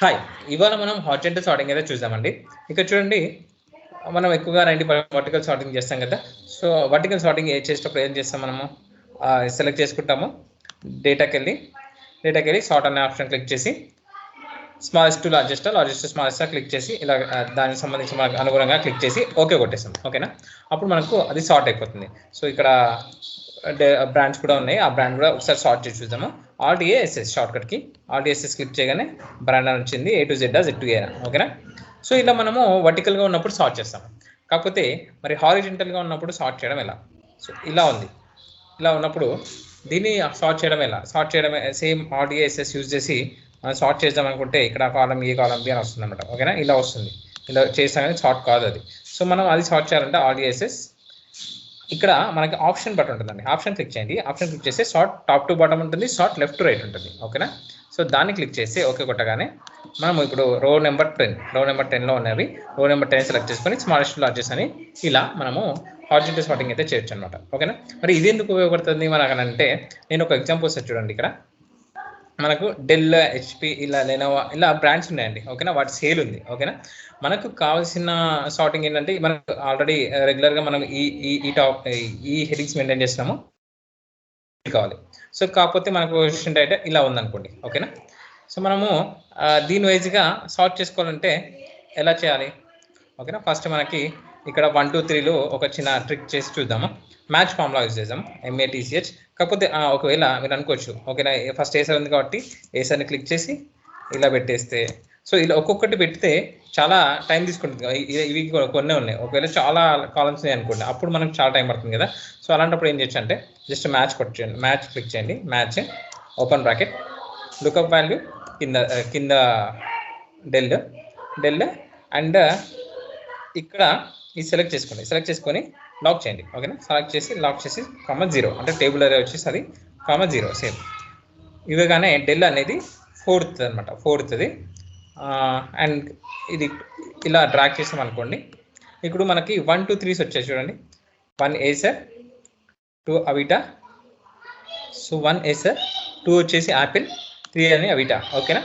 Hi! ఇవాళ మనం horizontal sorting అయితే చూద్దామండి. ఇక్కడ చూడండి మనం ఎక్కువగా 90% వర్టికల్ సార్టింగ్ చేస్తాం కదా! సో, వర్టికల్ సార్టింగ్ చేసేటప్పుడు ఏం చేస్తాం మనము సెలెక్ట్ చేసుకుంటాము. డేటాకెళ్ళి సార్ట్ అనే ఆప్షన్ క్లిక్ చేసి స్మాలెస్ట్ టు లార్జెస్టా, లార్జెస్ట్ టు స్మాలెస్టా క్లిక్ చేసి ఇలా దానికి సంబంధించి మనకు అనుగుణంగా క్లిక్ చేసి ఓకే కొట్టేస్తాం. ఓకేనా? అప్పుడు మనకు అది సార్ట్ అయిపోతుంది. సో, ఇక్కడ బ్రాండ్స్ కూడా ఉన్నాయి. ఆ బ్రాండ్ కూడా ఒకసారి సార్ట్ చేసి చూద్దాము. ఆల్ట్-ఏ-ఎస్-ఎస్ షార్ట్కట్కి ఆల్ట్-ఏ-ఎస్-ఎస్ క్లిక్ చేయగానే బ్రాండ్ అని వచ్చింది. ఏ టు జెడ్ Z-to-A ఓకేనా? సో, ఇలా మనము వర్టికల్గా ఉన్నప్పుడు సార్ట్ చేస్తాము. కాకపోతే మరి హారిజెంటల్గా ఉన్నప్పుడు సార్ట్ చేయడం ఎలా? సో, ఇలా ఉంది. ఇలా ఉన్నప్పుడు దీన్ని సార్ట్ చేయడం ఎలా? సార్ట్ చేయడం సేమ్ ఆల్ట్-ఏ-ఎస్-ఎస్ యూజ్ చేసి మనం సార్ట్ చేద్దాం అనుకుంటే ఇక్కడ కాలం ఏ కాలం బి అని వస్తుంది అనమాట. ఓకేనా? ఇలా వస్తుంది. ఇలా చేస్తాం కానీ సార్ట్ కాదు అది. సో, మనం అది సార్ట్ చేయాలంటే ఆల్ట్-ఏ-ఎస్-ఎస్ ఇక్కడ మనకి ఆప్షన్ బటన్ ఉంటుందండి. ఆప్షన్ క్లిక్ చేయండి. ఆప్షన్ క్లిక్ చేస్తే సార్ట్ టాప్ టు బాటమ్ ఉంటుంది, సార్ట్ లెఫ్ట్ టు రైట్ ఉంటుంది. ఓకేనా? సో, దాన్ని క్లిక్ చేసి ఓకే కొట్టగానే మనం ఇప్పుడు రో నెంబర్ 10లో ఉన్నవి రో నెంబర్ 10 సెలెక్ట్ చేసుకొని స్మాలెస్ట్ టు లార్జెస్ట్ అని ఇలా మనము హారిజాంటల్ సార్టింగ్ అయితే చేయొచ్చు అనమాట. ఓకేనా? మరి ఇది ఎందుకు ఉపయోగపడుతుంది మనకనంటే నేను ఒక ఎగ్జాంపుల్ వస్తుంది చూడండి. ఇక్కడ మనకు డెల్, హెచ్పి ఇలా లెనోవా ఇలా బ్రాండ్స్ ఉన్నాయండి. ఓకేనా? వాటి సేల్ ఉంది. ఓకేనా? మనకు కావాల్సిన సార్టింగ్ ఏంటంటే మనకు ఆల్రెడీ రెగ్యులర్గా మనం ఈ హెడింగ్స్ మెయింటైన్ చేస్తున్నాము కావాలి. సో, కాకపోతే మనకు అయితే ఇలా ఉందనుకోండి. ఓకేనా? సో, మనము దీని వైజ్గా సార్ట్ చేసుకోవాలంటే ఎలా చేయాలి? ఓకేనా? ఫస్ట్ మనకి ఇక్కడ 1, 2, 3లో ఒక చిన్న ట్రిక్ చేసి చూద్దాము. మ్యాచ్ ఫార్ములా యూజ్ చేద్దాం. MATCH. కాకపోతే ఒకవేళ మీరు అనుకోవచ్చు ఓకేనా, ఫస్ట్ ఏసర్ ఉంది కాబట్టి ఏసర్ని క్లిక్ చేసి ఇలా పెట్టేస్తే సో ఇలా ఒక్కొక్కటి పెడితే చాలా టైం తీసుకుంటుంది. ఇవి కొన్ని ఉన్నాయి. ఒకవేళ చాలా కాలమ్స్ ఉన్నాయి అనుకోండి, అప్పుడు మనకు చాలా టైం పడుతుంది కదా. సో అలాంటప్పుడు ఏం చేయొచ్చు అంటే జస్ట్ మ్యాచ్ కొట్టండి, మ్యాచ్ క్లిక్ చేయండి, match open bracket lookup value కింద డెల్ అండ్ ఇక్కడ ఇది సెలెక్ట్ చేసుకొని లాక్ చేయండి. ఓకేనా? సెలెక్ట్ చేసి లాక్ చేసి 0 అంటే టేబుల్ అరే వచ్చేసి అది 0 సేమ్. ఇవ్వగానే డెల్ అనేది ఫోర్త్ అనమాట, ఫోర్త్ది. అండ్ ఇది ఇలా డ్రాగ్ చేసాం అనుకోండి. ఇప్పుడు మనకి 1, 2, 3 వచ్చాయి చూడండి. 1 ఏసర్, 2 అవిటా. సో 1 ఏసర్, 2 వచ్చేసి యాపిల్, 3 అని అవిటా. ఓకేనా?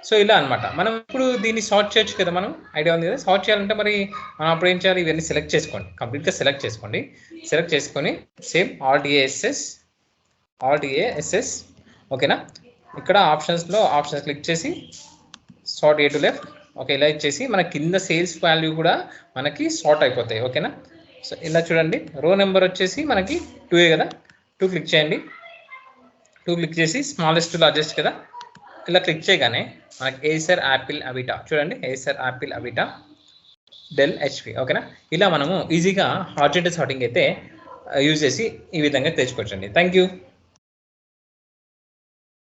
సో ఇలా అనమాట. మనం ఇప్పుడు దీన్ని సార్ట్ చేయొచ్చు కదా, మనం ఐడియా ఉంది కదా. సార్ట్ చేయాలంటే మరి మనం అప్పుడు ఏం చేయాలి, ఇవన్నీ సెలెక్ట్ చేసుకోండి, కంప్లీట్గా సెలెక్ట్ చేసుకొని సేమ్ ఆల్ట్-ఏ-ఎస్-ఎస్ ఓకేనా. ఇక్కడ ఆప్షన్స్ క్లిక్ చేసి sort A to left. Okay, ఇలా ఇచ్చేసి మన కింద సేల్స్ వాల్యూ కూడా మనకి సార్ట్ అయిపోతాయి. ఓకేనా? సో ఇలా చూడండి, రో నెంబర్ వచ్చేసి మనకి 2 కదా, 2 క్లిక్ చేయండి. 2 క్లిక్ చేసి స్మాలెస్ట్ టు లార్జెస్ట్ కదా, ఇలా క్లిక్ చేయగానే మనకి ఏసర్, యాపిల్, అవిటా చూడండి. Acer, Apple, Avita, Dell, HP. ఓకేనా? ఇలా మనము ఈజీగా హారిజాంటల్ సార్టింగ్ అయితే యూజ్ చేసి ఈ విధంగా తెచ్చుకోవచ్చండి. Thank you.